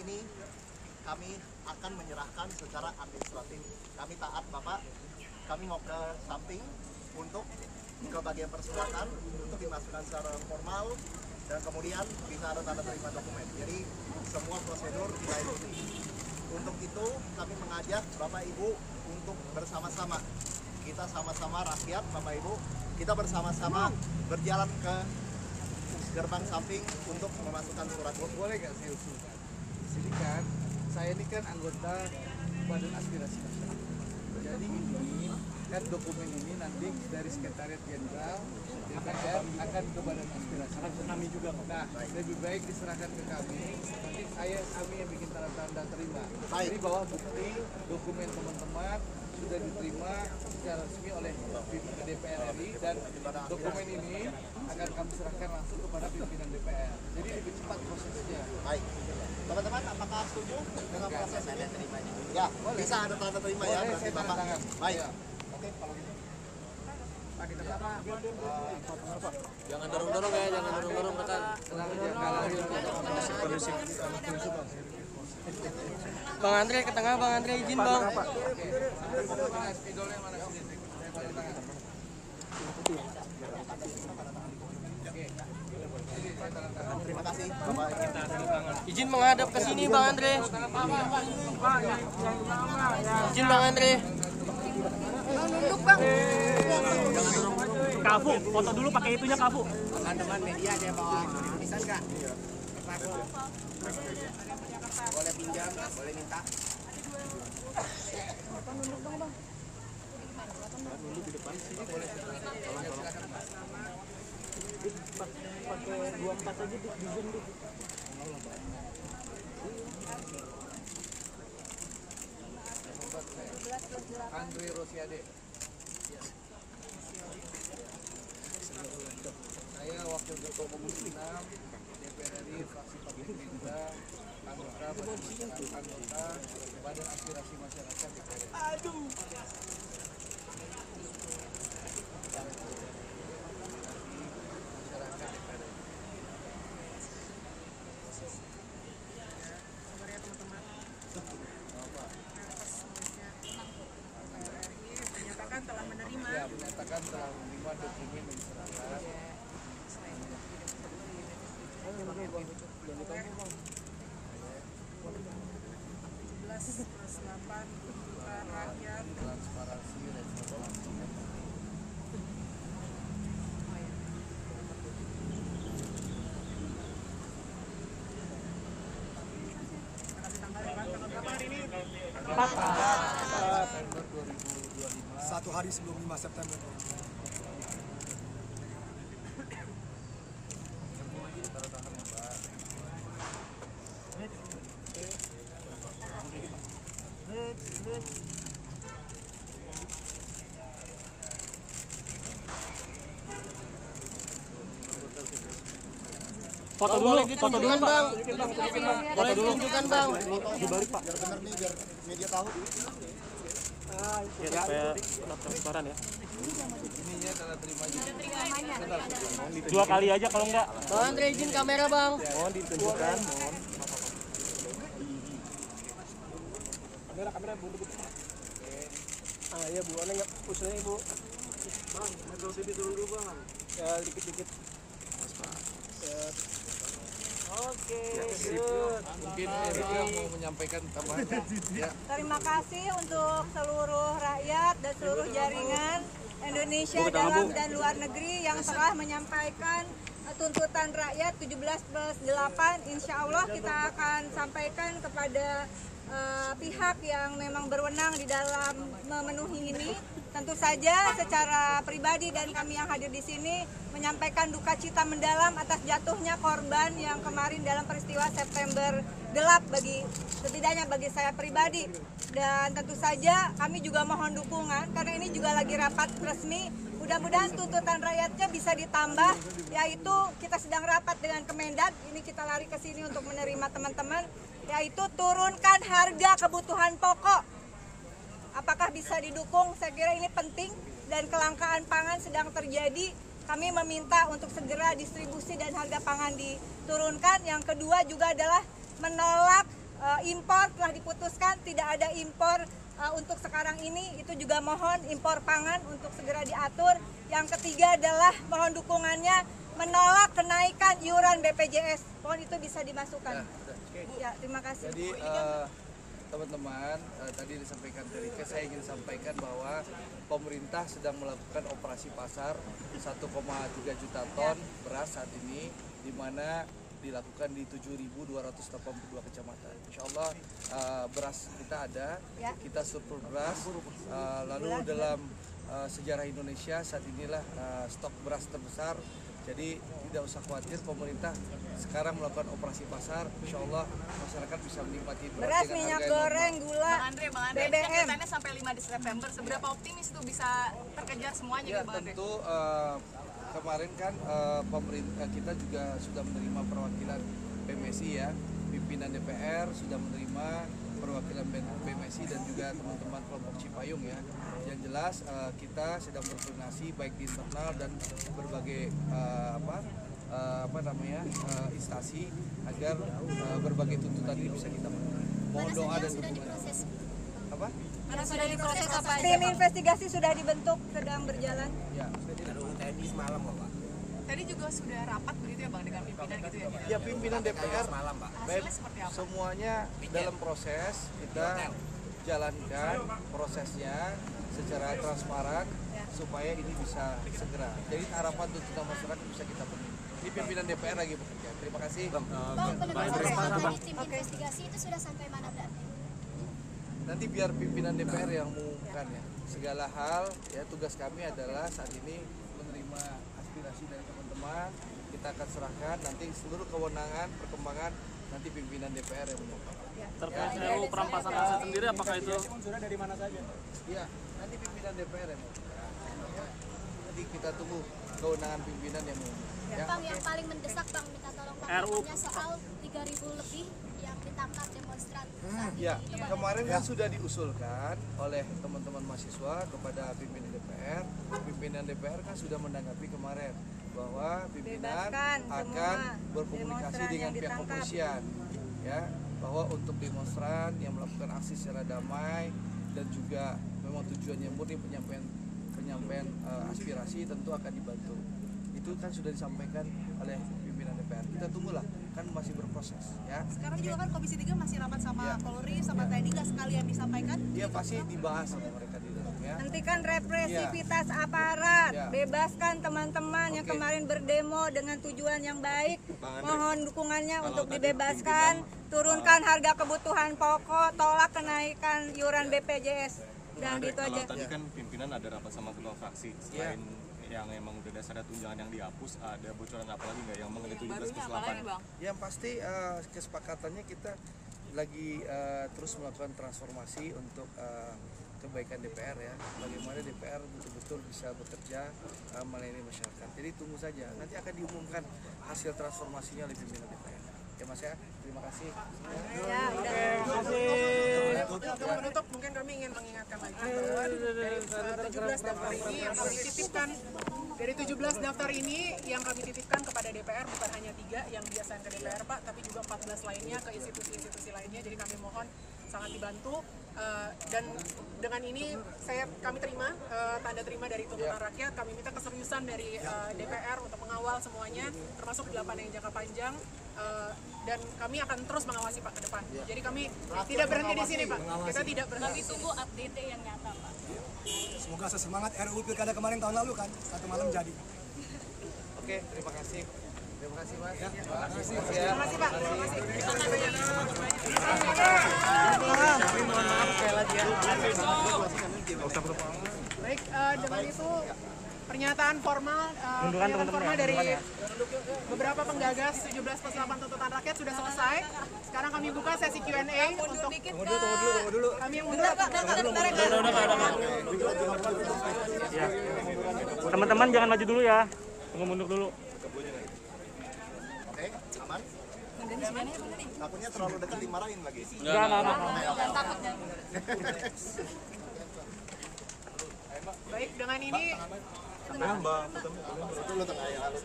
ini kami akan menyerahkan secara administratif. Kami taat Bapak, kami mau ke samping untuk ke bagian persilakan untuk dimasukkan secara formal dan kemudian bisa ada tanda terima dokumen. Jadi semua prosedur kita ikuti. Untuk itu kami mengajak Bapak Ibu untuk bersama-sama, kita sama-sama rakyat Bapak Ibu, kita bersama-sama berjalan ke gerbang samping untuk memasukkan surat. Boleh nggak saya usulkan? Jadi kan saya ini kan anggota Badan Aspirasi Masyarakat. Jadi ini kan dokumen ini nanti dari Sekretariat Jenderal DPR akan ke Badan Aspirasi kami juga. Nah, lebih baik diserahkan ke kami. Nanti kami yang bikin tanda terima. Jadi bahwa bukti dokumen teman-teman sudah diterima secara resmi oleh pimpinan DPR RI dan dokumen ini akan kami serahkan langsung kepada pimpinan DPR. Jadi lebih cepat prosesnya. Baik. Teman-teman, apakah setuju dengan proses ini? Ya, boleh. Bisa ada tanda terima ya, berarti Bapak. Baik. Ya. Oke, kalau gitu. Pak, kita Bapak. Jangan dorong-dorong ya, jangan dorong-dorong rekan. Tenang aja, Bang Andre ke tengah, Bang Andre izin Bang. Spidolnya mana sini? Saya tanda tangan. Terima kasih Bapak. Izin menghadap ke sini Bang Andre. Izin Bang Andre. Nunduk Bang. Kafu, foto dulu pakai itunya Kafu. Teman-teman media ada bawa tulisan nggak? Boleh pinjam, boleh minta. Nunduk dong Bang. Pakai 24 aja di Zoom di. Andre Rosiade. Saya Wakil Ketua Komisi 6 DPR RI fraksi Partai Gerindra, anggota Badan Aspirasi Masyarakat DPR RI. Aduh. Menyatakan telah menerima dokumen yang diserahkan. 11+8 rakyat. Transparansi dan transparansi. September 2025. 1 hari sebelum 5 September. Foto dulu Bang. Boleh tunjukkan Bang. Dibalik Pak, biar benar nih, biar media tahu. Ya, supaya transparan ya. Ininya tanda terima juga. 2 kali aja kalau enggak. Bang Andre izin kamera Bang. Mohon ditunjukkan. Kamera buntu. Ya Bu, Ana enggak usulnya Ibu. Bang, metode sini turun dulu Bang. Ya dikit-dikit. Mas Pak. Oke, Mungkin Erika mau menyampaikan tambahan. Ya. Terima kasih untuk seluruh rakyat dan seluruh jaringan Indonesia dalam dan luar negeri yang telah menyampaikan tuntutan rakyat 17+8. Insya Allah kita akan sampaikan kepada pihak yang memang berwenang di dalam memenuhi ini. Tentu saja secara pribadi dan kami yang hadir di sini menyampaikan duka cita mendalam atas jatuhnya korban yang kemarin dalam peristiwa September gelap setidaknya bagi saya pribadi. Dan tentu saja kami juga mohon dukungan karena ini juga lagi rapat resmi. Mudah-mudahan tuntutan rakyatnya bisa ditambah, yaitu kita sedang rapat dengan Kemendag, ini kita lari ke sini untuk menerima teman-teman, yaitu turunkan harga kebutuhan pokok. Apakah bisa didukung? Saya kira ini penting dan kelangkaan pangan sedang terjadi. Kami meminta untuk segera distribusi dan harga pangan diturunkan. Yang kedua juga adalah menolak impor telah diputuskan, tidak ada impor untuk sekarang ini. Itu juga mohon impor pangan untuk segera diatur. Yang ketiga adalah mohon dukungannya menolak kenaikan iuran BPJS. Mohon itu bisa dimasukkan. Ya, terima kasih. Jadi teman-teman, tadi disampaikan dari saya ingin sampaikan bahwa pemerintah sedang melakukan operasi pasar 1,3 juta ton beras saat ini, di mana dilakukan di 7.282 kecamatan. Insya Allah beras kita ada, kita surplus beras. Lalu dalam sejarah Indonesia saat inilah stok beras terbesar. Jadi tidak usah khawatir, pemerintah sekarang melakukan operasi pasar. Insya Allah masyarakat bisa menikmati beras, minyak goreng, gula, Bang Andre, BBM. katanya sampai 5 September. Seberapa optimis tuh bisa terkejar semuanya Ya Bang Andre? tentu kemarin kan pemerintah kita juga sudah menerima perwakilan PMSI ya, pimpinan DPR sudah menerima perwakilan PMSI dan juga teman-teman kelompok Cipayung ya. Yang jelas kita sedang berkoordinasi baik di internal dan berbagai instansi agar berbagai tuntutan ini bisa kita penuhi. Mohon doa dan dukungan. Apa? Mana sudah diproses apa aja? Tim investigasi sudah dibentuk, sedang berjalan. Ya. Tadi juga sudah rapat begitu ya Bang dengan pimpinan gitu ya? Ya pimpinan DPR baik Hasilnya seperti apa? semuanya dalam proses, kita jalankan prosesnya secara transparan supaya ini bisa segera. Jadi harapan tuntutan masyarakat bisa kita penuhi. Ini pimpinan DPR lagi bekerja. Terima kasih. Bang, penegasan tim investigasi itu sudah sampai mana berarti? Nanti biar pimpinan DPR yang mengumumkan ya. Segala hal ya, tugas kami adalah saat ini menerima aspirasi dari teman-teman. Kita akan serahkan nanti seluruh kewenangan perkembangan nanti pimpinan DPR yang mengumumkan. Terkait RUU perampasan aset sendiri, apakah itu Sudah dari mana saja? Iya, nanti pimpinan DPR yang mengumumkan. Ya. Nanti kita tunggu kewenangan pimpinan yang mengumumkan. Ya. Bang, yang paling mendesak Bang minta tolong tanggapannya soal 3.000 lebih yang ditangkap demonstran. Ya, kemarin kan sudah diusulkan oleh teman-teman mahasiswa kepada pimpinan DPR. Pimpinan DPR kan sudah menanggapi kemarin bahwa pimpinan Bebaskan akan semua berkomunikasi demonstran dengan yang pihak ditangkap. kepolisian, ya, bahwa untuk demonstran yang melakukan aksi secara damai dan juga memang tujuannya murni penyampaian aspirasi tentu akan dibantu. Itu kan sudah disampaikan oleh pimpinan DPR. Kita tunggulah, kan masih berproses ya. Sekarang juga kan Komisi 3 masih rapat sama Ya. Polri, sama TNI, nggak sekalian disampaikan? Dia pasti dibahas sama mereka di dalam ya. Hentikan represivitas aparat, Ya. bebaskan teman-teman yang Oke. kemarin berdemo dengan tujuan yang baik. Mohon dukungannya untuk dibebaskan, turunkan harga kebutuhan pokok, tolak kenaikan iuran BPJS. Dan itu aja. Kalau tadi kan pimpinan ada rapat sama ketua fraksi, selain yang emang udah dasarnya tunjangan yang dihapus, ada bocoran apa lagi nggak yang mengenai 17 plus 8? Bang? Yang pasti kesepakatannya kita lagi terus melakukan transformasi untuk kebaikan DPR ya. Bagaimana DPR betul-betul bisa bekerja melayani masyarakat. Jadi tunggu saja. Nanti akan diumumkan hasil transformasinya oleh pimpinan DPR. Ya Mas ya, terima kasih. Ya, udah. Untuk menutup, mungkin kami ingin mengingatkan lagi bahwa dari 17 daftar ini yang kami titipkan, dari 17 daftar ini yang kami titipkan kepada DPR bukan hanya 3 yang biasanya ke DPR Pak, tapi juga 14 lainnya ke institusi-institusi lainnya. Jadi kami mohon sangat dibantu dan dengan ini kami terima tanda terima dari tuntutan rakyat. Kami minta keseriusan dari DPR untuk mengawal semuanya, termasuk 8 yang jangka panjang. Dan kami akan terus mengawasi Pak ke depan. Jadi kami tidak berhenti di sini Pak. Kita tidak berhenti. Tunggu update yang nyata Pak. Semoga sesemangat RUU Pilkada kemarin tahun lalu kan, satu malam jadi. Oke, terima kasih. Terima kasih Mas. Terima kasih ya. Terima kasih Pak. Terima kasih. Baik, dengan itu pernyataan formal dari beberapa penggagas 17 plus 8 tuntutan rakyat sudah selesai. Sekarang kami buka sesi Q&A untuk Tunggu dulu. kami yang mundur. teman-teman jangan maju dulu ya, tunggu mundur dulu. Oke, aman? Takutnya terlalu dekat dimarahin lagi. Enggak. Baik, dengan ini Dulu tengah ya, halus.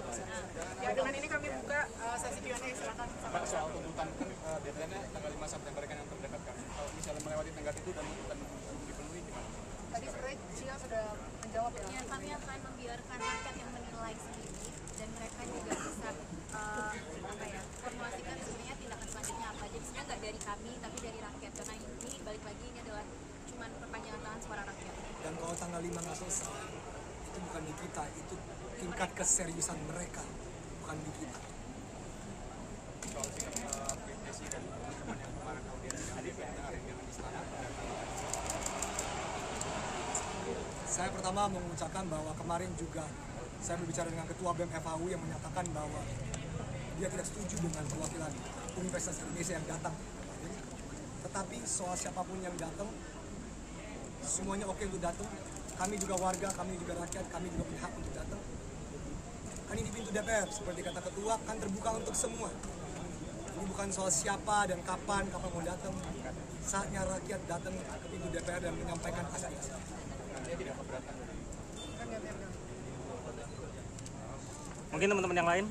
ya dengan ini kami buka sesi Q&A. Silakan. Soal tuntutan kan deadline-nya tanggal 5 September syarat itu dan bukan dipenuhi gimana? Tadi sebenarnya Cia sudah menjawab ya. Ya, kami akan membiarkan rakyat yang menilai sendiri dan mereka juga bisa formulasikan sebenarnya tindakan selanjutnya apa. Jadi sebenarnya nggak dari kami tapi dari rakyat, karena ini balik lagi ini adalah cuman perpanjangan tangan suara rakyat. Dan kalau tanggal 5 nggak selesai, itu bukan di kita, itu tingkat keseriusan mereka, bukan di kita. Soal sikap PPSI dan teman-teman yang kemarin audiensi dengan DPR hari dengan istana. Saya pertama mengucapkan bahwa kemarin juga saya berbicara dengan Ketua BEM FAU yang menyatakan bahwa dia tidak setuju dengan perwakilan Universitas Indonesia yang datang. Tetapi soal siapapun yang datang, semuanya oke untuk datang. Kami juga warga, kami juga rakyat, kami juga punya hak untuk datang. Kan ini pintu DPR, seperti kata Ketua, kan terbuka untuk semua. Ini bukan soal siapa dan kapan mau datang. Saatnya rakyat datang ke pintu DPR dan menyampaikan aspirasi. Dia tidak keberatan. Mungkin teman-teman yang lain?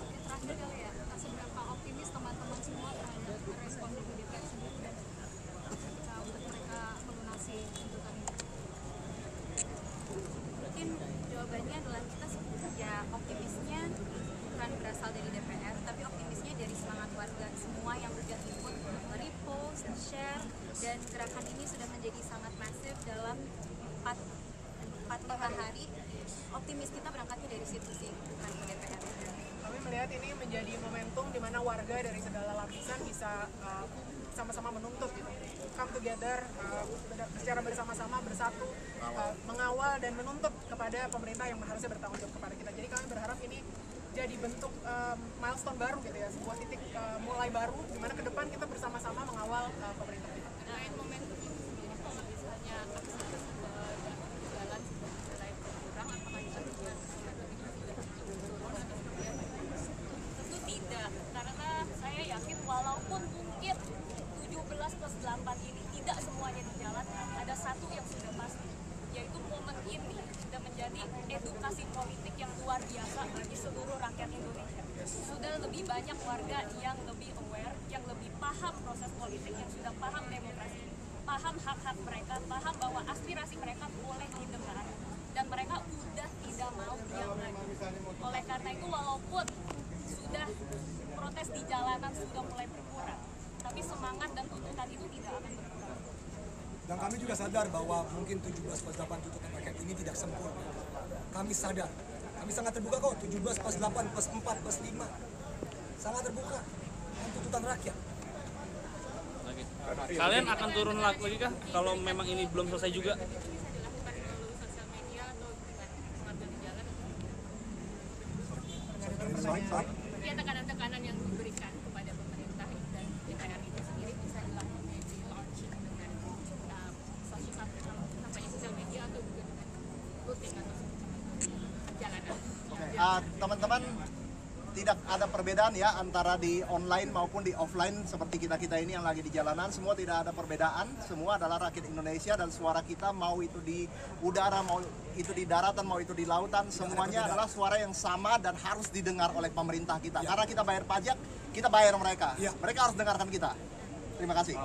Terakhir kali ya, seberapa optimis teman-teman semua terhadap respon dari DPR sendiri dan untuk mereka melunasi tuntutan ini? Mungkin jawabannya adalah kita ya optimisnya bukan berasal dari DPR, tapi optimisnya dari semangat warga semua yang udah ikut repost, share, dan gerakan ini sudah menjadi sangat masif dalam 4-5 hari. Optimis kita berangkatnya dari situ sih, bukan ke DPR. Kami melihat ini menjadi momentum di mana warga dari segala lapisan bisa sama-sama menuntut gitu. Come together, secara bersama-sama bersatu, mengawal dan menuntut kepada pemerintah yang harusnya bertanggung jawab kepada kita. Jadi kami berharap ini jadi bentuk milestone baru gitu ya, sebuah titik mulai baru di mana ke depan kita bersama-sama mengawal pemerintah kita. Selain momentum ini sendiri, kalau misalnya aktivitas jalan mulai berkurang, apakah kita juga tentu tidak, karena saya yakin walaupun mungkin 17+8 ini tidak semuanya di jalan, ada satu yang sudah pasti, yaitu momen ini sudah menjadi edukasi politik yang luar biasa bagi seluruh rakyat Indonesia. Sudah lebih banyak warga yang lebih aware, yang lebih paham proses politik, yang sudah paham demokrasi, paham hak-hak mereka, paham bahwa aspirasi mereka boleh didengar, dan mereka udah tidak mau diam lagi. Oleh karena itu, walaupun sudah protes di jalanan sudah mulai berkurang, tapi semangat dan tuntutan itu tidak akan berkurang. Dan kami juga sadar bahwa mungkin 17+8 tuntutan rakyat ini tidak sempurna. Kami sadar, kami sangat terbuka kok, 17+8, +4, +5. Sangat terbuka dengan tuntutan rakyat. Kalian akan turun lagi kah kalau memang ini belum selesai juga? Bisa dilakukan melalui sosial media atau dengan warga di jalan. Ya, tekanan-tekanan yang diberikan kepada pemerintah dan DPR itu sendiri bisa dilakukan di launching dengan sosial media atau juga dengan rutin atau jalanan. Teman-teman, tidak ada perbedaan ya antara di online maupun di offline seperti kita ini yang lagi di jalanan. Semua tidak ada perbedaan, semua adalah rakyat Indonesia dan suara kita mau itu di udara, mau itu di daratan, mau itu di lautan, semuanya adalah suara yang sama dan harus didengar oleh pemerintah kita. Karena kita bayar pajak, kita bayar mereka. Mereka harus dengarkan kita. Terima kasih.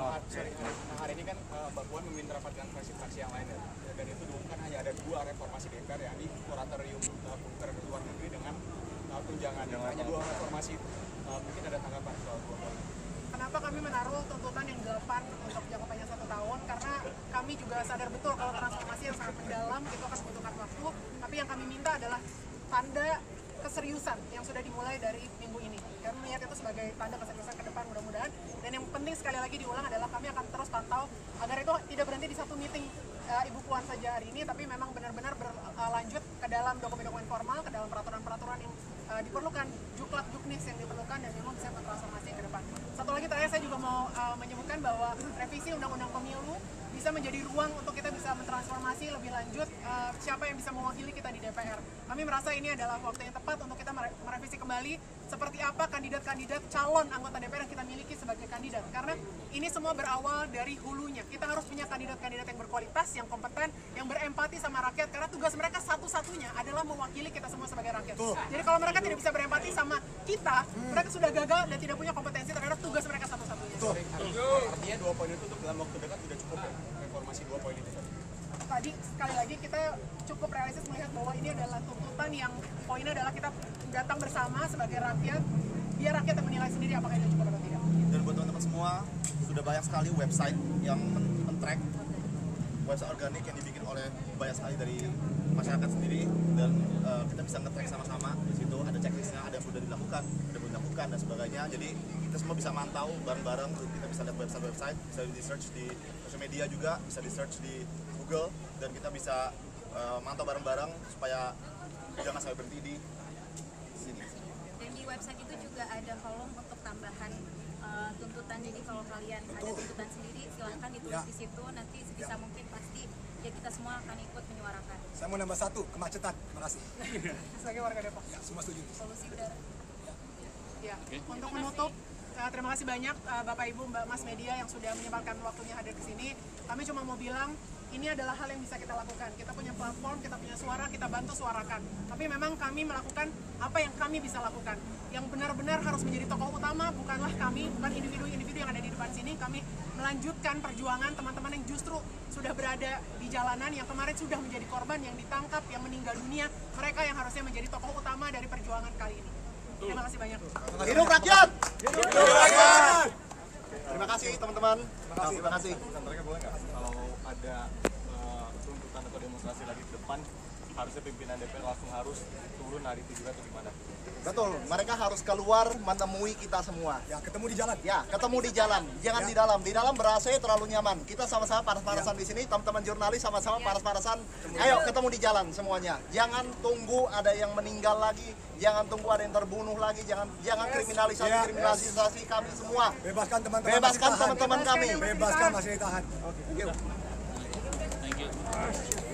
Hari ini kan Mbak Puan meminta rapat dengan fraksi-fraksi yang lain dan itu bukan hanya ada 2 reformasi DPR, yakni moratorium bunker luar negeri dengan tunjangan, hanya 2 reformasi. Mungkin ada tanggapan soal 2 poin. Kenapa kami menaruh tuntutan yang 8 untuk jangka panjang 1 tahun? Karena kami juga sadar betul kalau transformasi yang sangat mendalam itu akan membutuhkan waktu. Tapi yang kami minta adalah tanda keseriusan yang sudah dimulai dari minggu ini. Kami melihat itu sebagai tanda keseriusan ke depan mudah-mudahan. Dan yang penting sekali lagi diulang adalah kami akan terus pantau agar itu tidak berhenti di satu meeting Ibu Puan saja hari ini, tapi memang benar-benar berlanjut ke dalam dokumen-dokumen formal, ke dalam peraturan-peraturan yang diperlukan, juklak-juknis yang diperlukan dan memang bisa bertransformasi ke depan. Satu lagi terakhir saya juga mau menyebutkan bahwa revisi Undang-Undang Pemilu bisa menjadi ruang untuk kita bisa mentransformasi lebih lanjut siapa yang bisa mewakili kita di DPR. Kami merasa ini adalah waktu yang tepat untuk kita merevisi kembali seperti apa kandidat-kandidat calon anggota DPR yang kita miliki sebagai kandidat. Karena ini semua berawal dari hulunya. Kita harus punya kandidat-kandidat yang berkualitas, yang kompeten, yang berempati sama rakyat. Karena tugas mereka satu-satunya adalah mewakili kita semua sebagai rakyat. Jadi kalau mereka tidak bisa berempati sama kita, mereka sudah gagal dan tidak punya kompetensi terhadap tugas mereka satu-satunya. Betul. Artinya 2 poin itu untuk dalam waktu dekat sudah cukup ya, reformasi 2 poin itu tadi. Tadi sekali lagi kita cukup realistis melihat bahwa ini adalah tuntutan yang poinnya adalah kita datang bersama sebagai rakyat, biar rakyat yang menilai sendiri apakah itu cukup atau tidak. Dan buat teman-teman semua, sudah banyak sekali website yang men-track website organik yang dibikin oleh banyak sekali dari masyarakat sendiri, dan kita bisa nge-track sama-sama. Di situ ada checklistnya, ada yang sudah dilakukan, ada yang belum dilakukan dan sebagainya. Jadi kita semua bisa mantau bareng-bareng, kita bisa lihat website-website, bisa di-search di sosial media juga, bisa di-search di Google, dan kita bisa mantau bareng-bareng supaya jangan sampai berhenti di sini. Dan di website itu juga ada kolom untuk tambahan tuntutan. Jadi kalau kalian ada tuntutan sendiri, silahkan ditulis di situ. Nanti sebisa mungkin pasti ya kita semua akan ikut menyuarakan. Saya mau nambah 1, kemacetan. Terima kasih. Sebagai warga Depok. Ya, semua setuju. Solusi udara. Ya, untuk menutup, terima kasih banyak Bapak Ibu, Mbak Mas Media yang sudah menyempatkan waktunya hadir ke sini. Kami cuma mau bilang, ini adalah hal yang bisa kita lakukan. Kita punya platform, kita punya suara, kita bantu suarakan. Tapi memang kami melakukan apa yang kami bisa lakukan. Yang benar-benar harus menjadi tokoh utama bukanlah kami, bukan individu-individu yang ada di depan sini. Kami melanjutkan perjuangan teman-teman yang justru sudah berada di jalanan, yang kemarin sudah menjadi korban, yang ditangkap, yang meninggal dunia. Mereka yang harusnya menjadi tokoh utama dari perjuangan kali ini. Terima kasih banyak. Hidup rakyat! Hidup rakyat! Terima kasih teman-teman. Terima kasih. Sebenarnya boleh nggak kalau ada tuntutan atau demonstrasi lagi ke depan, harusnya pimpinan DPR langsung harus turun hari itu juga atau gimana? Betul, mereka harus keluar menemui kita semua. Ya, ketemu di jalan. Ya, ketemu di jalan, jangan di dalam. Di dalam ber-AC terlalu nyaman. Kita sama-sama panas-panasan di sini, teman-teman jurnalis sama-sama panas-panasan. Ayo ketemu di jalan semuanya. Jangan tunggu ada yang meninggal lagi, jangan tunggu ada yang terbunuh lagi, jangan kriminalisasi kami semua. Bebaskan teman-teman. Bebaskan teman-teman kami. Bebaskan masih ditahan. Thank you.